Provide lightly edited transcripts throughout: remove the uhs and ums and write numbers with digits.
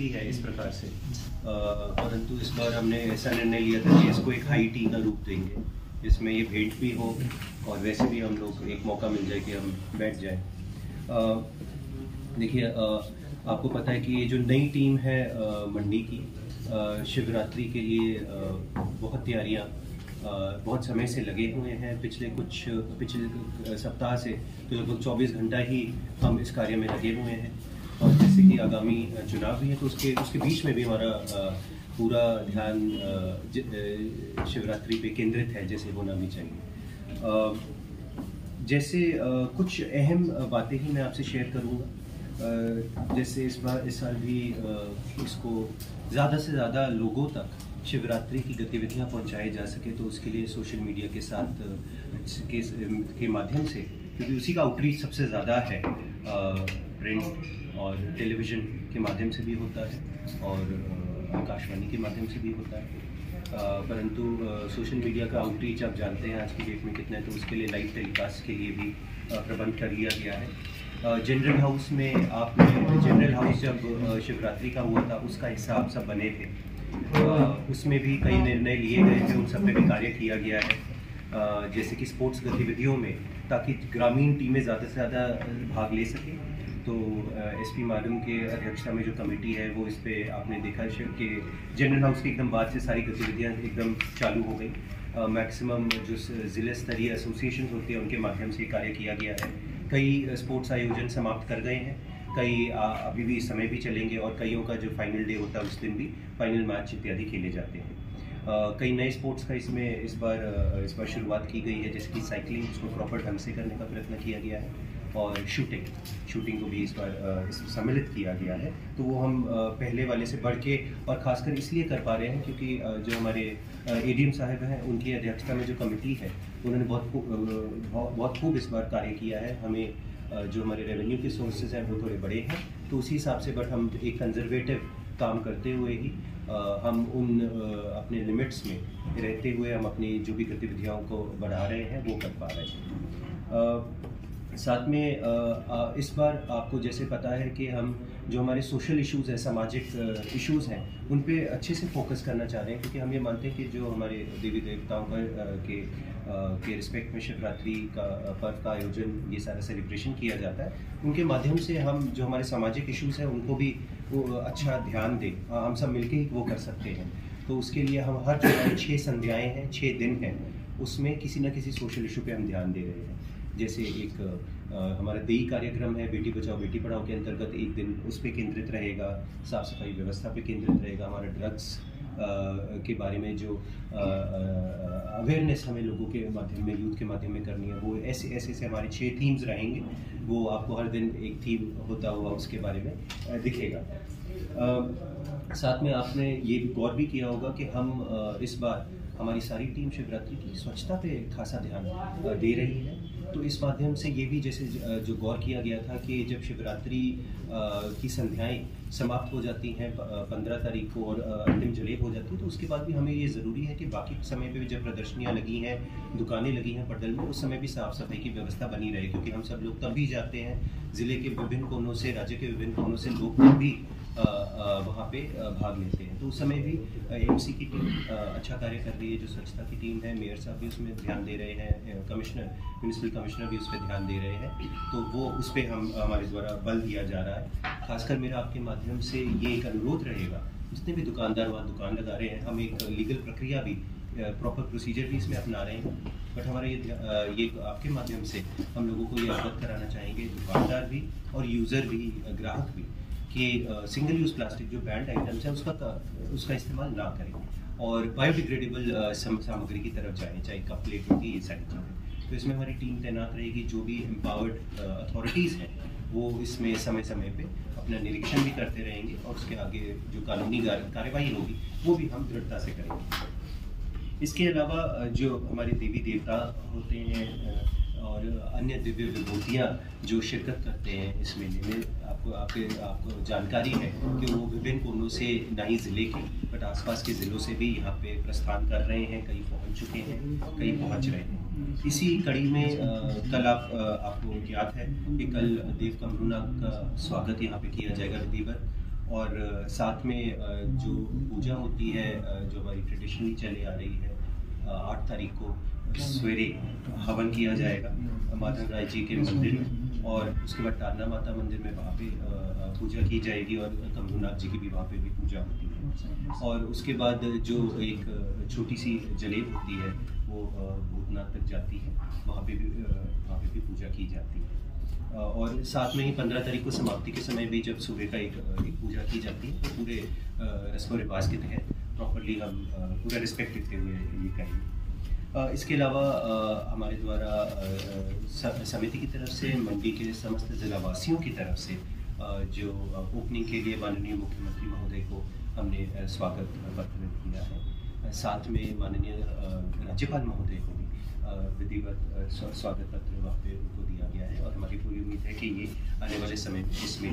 होती है इस प्रकार से, परंतु इस बार हमने ऐसा निर्णय लिया था कि इसको एक हाई टी का रूप देंगे, जिसमें ये भेंट भी हो और वैसे भी हम लोग एक मौका मिल जाए कि हम बैठ जाए। देखिए, आपको पता है कि ये जो नई टीम है मंडी की, शिवरात्रि के लिए बहुत तैयारियाँ बहुत समय से लगे हुए हैं। पिछले सप्ताह से तो लगभग 24 घंटा ही हम इस कार्य में लगे हुए हैं, और जैसे कि आगामी चुनाव भी है तो उसके बीच में भी हमारा पूरा ध्यान शिवरात्रि पे केंद्रित है, जैसे होना भी चाहिए। जैसे कुछ अहम बातें ही मैं आपसे शेयर करूँगा। जैसे इस साल भी इसको ज़्यादा से ज़्यादा लोगों तक शिवरात्रि की गतिविधियां पहुंचाई जा सके, तो उसके लिए सोशल मीडिया के साथ के माध्यम से, क्योंकि उसी का आउटरीच सबसे ज़्यादा है, प्रिंट और टेलीविज़न के माध्यम से भी होता है और आकाशवाणी के माध्यम से भी होता है, परंतु सोशल मीडिया का आउटरीच आप जानते हैं आज की डेट में कितना है, तो उसके लिए लाइव टेलीकास्ट के लिए भी प्रबंध कर लिया गया है। जनरल हाउस में जनरल हाउस जब शिवरात्रि का हुआ था उसका हिस्सा आप सब बने थे, उसमें भी कई निर्णय लिए गए थे, उन सब पे भी कार्य किया गया है, जैसे कि स्पोर्ट्स गतिविधियों में, ताकि ग्रामीण टीमें ज़्यादा से ज़्यादा भाग ले सकें। तो एसपी मैडम के अध्यक्षता में जो कमेटी है वो इस पे आपने देखा कि जनरल हाउस की एकदम बाद से सारी गतिविधियां एकदम चालू हो गई। मैक्सिमम जो ज़िला स्तरीय एसोसिएशन होते हैं उनके माध्यम से कार्य किया गया है। कई स्पोर्ट्स आयोजन समाप्त कर गए हैं, कई अभी भी इस समय भी चलेंगे, और कईयों का जो फाइनल डे होता है उस दिन भी फाइनल मैच इत्यादि खेले जाते हैं। कई नए स्पोर्ट्स का इस बार शुरुआत की गई है, जैसे कि साइकिलिंग, उसको प्रॉपर ढंग से करने का प्रयत्न किया गया है, और शूटिंग को भी इस बार सम्मिलित किया गया है। तो वो हम पहले वाले से बढ़ के और ख़ासकर इसलिए कर पा रहे हैं क्योंकि जो हमारे एडीएम साहब हैं उनकी अध्यक्षता में जो कमेटी है उन्होंने बहुत खूब इस बार कार्य किया है। हमें जो हमारे रेवेन्यू के सोर्सेज हैं वो थोड़े बड़े हैं, तो उसी हिसाब से बट हम एक कंजर्वेटिव काम करते हुए ही हम उन अपने लिमिट्स में रहते हुए हम अपनी जो भी गतिविधियों को बढ़ा रहे हैं वो कर पा रहे हैं। साथ में इस बार आपको जैसे पता है कि हम जो हमारे सोशल इश्यूज़ हैं, सामाजिक इश्यूज़ हैं, उन पे अच्छे से फोकस करना चाह रहे हैं, क्योंकि हम ये मानते हैं कि जो हमारे देवी देवताओं के रिस्पेक्ट में शिवरात्रि का पर्व का आयोजन, ये सारा सेलिब्रेशन किया जाता है, उनके माध्यम से हम जो हमारे सामाजिक इश्यूज़ हैं उनको भी वो अच्छा ध्यान दें, हम सब मिलके ही वो कर सकते हैं। तो उसके लिए हम हर जो हमारी 6 संध्याएँ हैं, 6 दिन हैं, उसमें किसी न किसी सोशल इशू पे हम ध्यान दे रहे हैं। जैसे एक हमारा देई कार्यक्रम है, बेटी बचाओ बेटी पढ़ाओ के अंतर्गत एक दिन उस पर केंद्रित रहेगा, साफ़ सफाई व्यवस्था पे केंद्रित रहेगा। हमारा ड्रग्स के बारे में जो अवेयरनेस हमें लोगों के माध्यम में, यूथ के माध्यम में करनी है, वो ऐसे हमारे 6 थीम्स रहेंगे। वो आपको हर दिन एक थीम होता हुआ उसके बारे में दिखेगा। साथ में आपने ये गौर भी किया होगा कि हम इस बार हमारी सारी टीम शिवरात्रि की स्वच्छता पे खासा ध्यान दे रही है। तो इस माध्यम से ये भी जैसे जो गौर किया गया था कि जब शिवरात्रि की संध्याएं समाप्त हो जाती हैं 15 तारीख को और अंतिम जलेब हो जाती है, तो उसके बाद भी हमें ये ज़रूरी है कि बाकी समय पे भी जब प्रदर्शनियां लगी हैं, दुकानें लगी हैं पटल में, उस समय भी साफ़ सफाई की व्यवस्था बनी रहे, क्योंकि हम सब लोग तब भी जाते हैं, ज़िले के विभिन्न कोनों से, राज्य के विभिन्न कोनों से लोग भी वहाँ पे भाग लेते हैं। तो उस समय भी एमसी की टीम अच्छा कार्य कर रही है, जो स्वच्छता की टीम है, मेयर साहब भी उसमें ध्यान दे रहे हैं, म्यूनिसिपल कमिश्नर भी उस पर ध्यान दे रहे हैं, तो वो उस पर हमारे द्वारा बल दिया जा रहा है। खासकर मेरा आपके माध्यम से ये एक अनुरोध रहेगा, जितने भी दुकानदार वहाँ दुकान लगा रहे हैं, हम एक लीगल प्रक्रिया भी, प्रॉपर प्रोसीजर भी इसमें अपना रहे हैं, बट हमारा ये आपके माध्यम से हम लोगों को ये अवगत कराना चाहेंगे, दुकानदार भी और यूज़र भी, ग्राहक भी, कि सिंगल यूज़ प्लास्टिक जो बैंड आइटम्स है उसका इस्तेमाल ना करें और बायोडिग्रेडेबल सामग्री की तरफ जाएं, चाहे कप प्लेट होगी, ये सारी चीज़ें। तो इसमें हमारी टीम तैनात रहेगी, जो भी एम्पावर्ड अथॉरिटीज़ हैं वो इसमें समय समय पे अपना निरीक्षण भी करते रहेंगे, और उसके आगे जो कानूनी कार्रवाई होगी वो भी हम दृढ़ता से करेंगे। इसके अलावा जो हमारे देवी देवता होते हैं और अन्य दिव्य विभूतियाँ जो शिरकत करते हैं इस मेले में, आपको जानकारी है कि वो विभिन्न कोनों से, ना ही ज़िले के बट आसपास के ज़िलों से भी यहाँ पे प्रस्थान कर रहे हैं, कई पहुँच चुके हैं, कई पहुँच रहे हैं। इसी कड़ी में कल आपको याद है कि कल देव कमरूना का स्वागत यहाँ पे किया जाएगा विधिवत, और साथ में जो पूजा होती है जो हमारी ट्रेडिशनली चले आ रही है 8 तारीख को सवेरे हवन किया जाएगा माधव राय जी के मंदिर में, और उसके बाद तारना माता मंदिर में वहाँ पे पूजा की जाएगी और कमरूनाथ जी की भी वहाँ पे भी पूजा होती है। और उसके बाद जो एक छोटी सी जलेब होती है वो भूतनाथ तक जाती है, वहाँ पे भी पूजा की जाती है। और साथ में ही 15 तारीख को समाप्ति के समय भी जब सुबह का एक पूजा की जाती है, तो पूरे रस्म रिवाज के तहत प्रॉपरली हम पूरा रिस्पेक्ट देते हुए ये करेंगे। इसके अलावा हमारे द्वारा समिति की तरफ से मंडी के समस्त जिलावासियों की तरफ से जो ओपनिंग के लिए माननीय मुख्यमंत्री महोदय को हमने स्वागत पत्र दिया है। साथ में माननीय राज्यपाल महोदय को भी विधिवत स्वागत पत्र वहाँ पे उनको दिया गया है, और हमारी पूरी उम्मीद है कि ये आने वाले समय में इसमें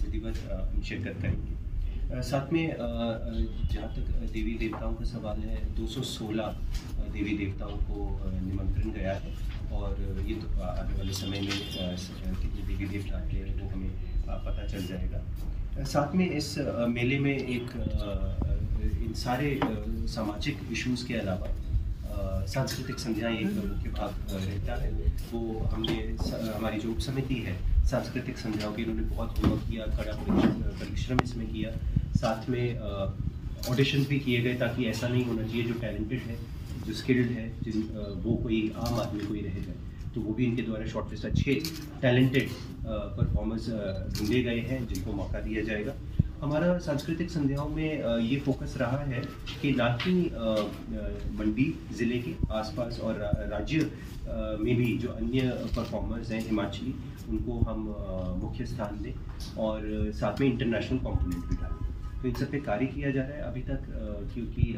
विधिवत शिरकत करेंगे। साथ में जहाँ तक देवी देवताओं का सवाल है, 216 देवी देवताओं को निमंत्रण गया है, और ये तो आने वाले समय में कितने देवी देवता आते हैं वो हमें पता चल जाएगा। साथ में इस मेले में एक इन सारे सामाजिक इश्यूज़ के अलावा सांस्कृतिक संध्याएं एक मुख्य भाग रहता है। वो हमने हमारी जो उप समिति है सांस्कृतिक संध्याओं की, उन्होंने बहुत होमवर्क किया, कड़ा परिश्रम इसमें किया। साथ में ऑडिशन भी किए गए ताकि ऐसा नहीं होना चाहिए जो टैलेंटेड है, जो स्किल्ड है, वो कोई आम आदमी कोई रह जाए, तो वो भी इनके द्वारा शॉर्टलिस्ट अच्छे टैलेंटेड परफॉर्मर्स ढूंढे गए हैं जिनको मौका दिया जाएगा। हमारा सांस्कृतिक संध्याओं में ये फोकस रहा है कि ना कि मंडी ज़िले के आसपास और राज्य में भी जो अन्य परफॉर्मर्स हैं हिमाचली, उनको हम मुख्य स्थान दें, और साथ में इंटरनेशनल कॉम्पोनेंट भी डालें। तो इन सब पे कार्य किया जा रहा है अभी तक, क्योंकि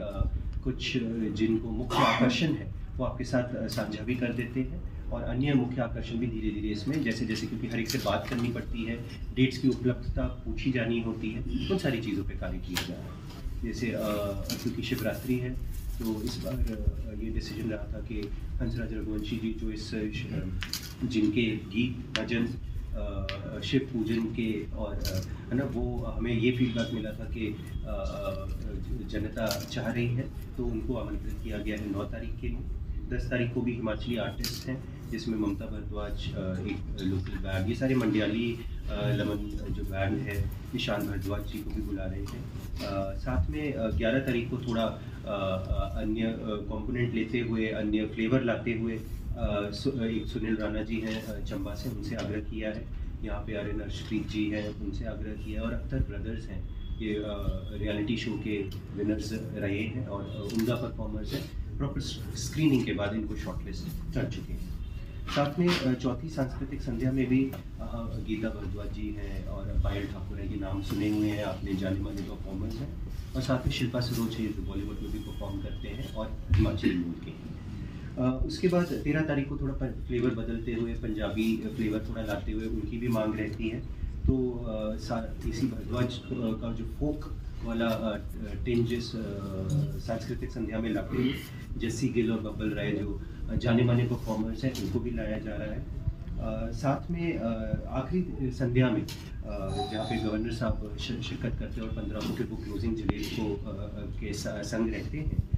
कुछ जिनको मुख्य आकर्षण है वो आपके साथ साझा भी कर देते हैं, और अन्य मुख्य आकर्षण भी धीरे धीरे इसमें जैसे जैसे, क्योंकि हर एक से बात करनी पड़ती है, डेट्स की उपलब्धता पूछी जानी होती है, उन सारी चीज़ों पे कार्य किया जा रहा है। जैसे क्योंकि शिवरात्रि है, तो इस बार ये डिसीजन रहा था कि हंसराज रघुवंशी जी जो इस जिनके गीत भजन शिव पूजन के और है ना, वो हमें ये फीडबैक मिला था कि जनता चाह रही है, तो उनको आमंत्रित किया गया है 9 तारीख के लिए। 10 तारीख को भी हिमाचली आर्टिस्ट हैं जिसमें ममता भारद्वाज, एक लोकल बैंड, ये सारे मंडियाली लमन जो बैंड है, निशान भारद्वाज जी को भी बुला रहे हैं। साथ में 11 तारीख को थोड़ा अन्य कंपोनेंट लेते हुए, अन्य फ्लेवर लाते हुए एक सुनील राणा जी हैं चंबा से, उनसे आग्रह किया है। यहाँ पे आर्यन अर्शप्रीत जी हैं, उनसे आग्रह किया है, और अख्तर ब्रदर्स हैं, ये रियलिटी शो के विनर्स रहे हैं और उम्दा परफॉर्मर्स हैं। प्रॉपर स्क्रीनिंग के बाद इनको शॉर्टलिस्ट कर चुके हैं। साथ में चौथी सांस्कृतिक संध्या में भी गीता भारद्वाज जी हैं और पायल ठाकुर है, ये नाम सुने हुए हैं आपने, जाने माने परफॉर्मर्स हैं। और साथ में शिल्पा सरोज है जो बॉलीवुड में भी परफॉर्म करते हैं और हिमाचली मूल के हैं। उसके बाद 13 तारीख को थोड़ा फ्लेवर बदलते हुए, पंजाबी फ्लेवर थोड़ा लाते हुए उनकी भी मांग रहती है, तो इसी भारद्वाज का जो फोक वाला टिंजेस सांस्कृतिक संध्या में लाते हुए जस्सी गिल और बब्बल राय जो जाने माने परफॉर्मर्स हैं, उनको भी लाया जा रहा है। साथ में आखिरी संध्या में जहाँ पे गवर्नर साहब शिरकत करते हैं और 15 को फिर वो क्लोजिंग जलेब को के संग रहते हैं,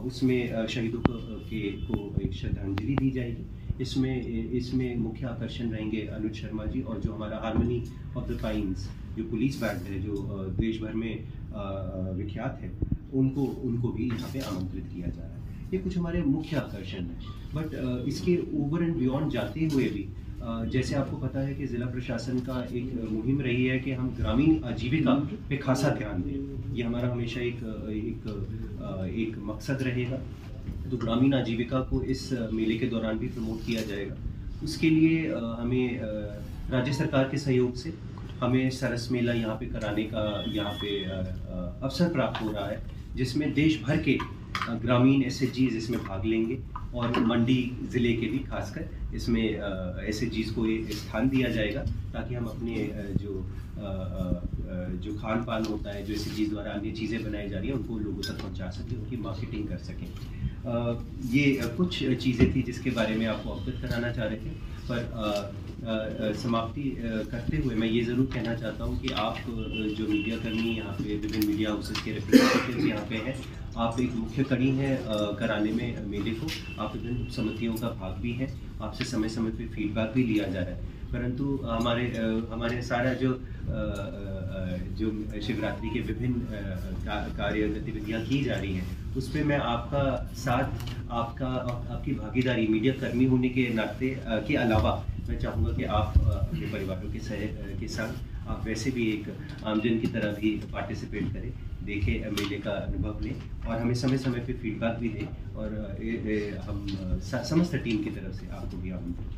उसमें शहीदों को एक श्रद्धांजलि दी जाएगी। इसमें मुख्य आकर्षण रहेंगे अनुज शर्मा जी, और जो हमारा हारमोनी ऑफ द पाइन्स जो पुलिस बैंड है जो देश भर में विख्यात है, उनको भी यहाँ पे आमंत्रित किया जा रहा है। ये कुछ हमारे मुख्य आकर्षण हैं, बट इसके ओवर एंड बियॉन्ड जाते हुए भी जैसे आपको पता है कि ज़िला प्रशासन का एक मुहिम रही है कि हम ग्रामीण आजीविका पे खासा ध्यान दें। ये हमारा हमेशा एक मकसद रहेगा, तो ग्रामीण आजीविका को इस मेले के दौरान भी प्रमोट किया जाएगा। उसके लिए हमें राज्य सरकार के सहयोग से हमें सरस मेला यहाँ पे कराने का अवसर प्राप्त हो रहा है, जिसमें देश भर के ग्रामीण SHGs इसमें भाग लेंगे, और मंडी ज़िले के भी खासकर इसमें SHGs को एक स्थान दिया जाएगा, ताकि हम अपने जो खान पान होता है, जो SHGs द्वारा अन्य चीज़ें बनाई जा रही हैं, उनको लोगों तक पहुंचा सकें, उनकी मार्केटिंग कर सकें। ये कुछ चीज़ें थी जिसके बारे में आपको अवगत कराना चाह रहे थे, पर समाप्ति करते हुए मैं ये ज़रूर कहना चाहता हूँ कि आप जो मीडिया कर्मी यहाँ पे विभिन्न मीडिया हाउसेस के रिप्रेजेंटेटिव यहाँ पे हैं, आप एक मुख्य कड़ी हैं कराने में मेले को। आप विभिन्न समितियों का भाग भी हैं, आपसे समय समय पे फीडबैक भी लिया जा रहा है। परंतु हमारे सारा जो शिवरात्रि के विभिन्न कार्य गतिविधियाँ की जा रही हैं, उसमें मैं आपका साथ, आपकी भागीदारी मीडिया कर्मी होने के नाते के अलावा मैं चाहूँगा कि आप अपने परिवारों के साथ आप वैसे भी एक आमजन की तरह भी पार्टिसिपेट करें, देखें, मेले का अनुभव लें और हमें समय समय पे फीडबैक भी दें और हम समस्त टीम की तरफ से आपको भी आमंत्रित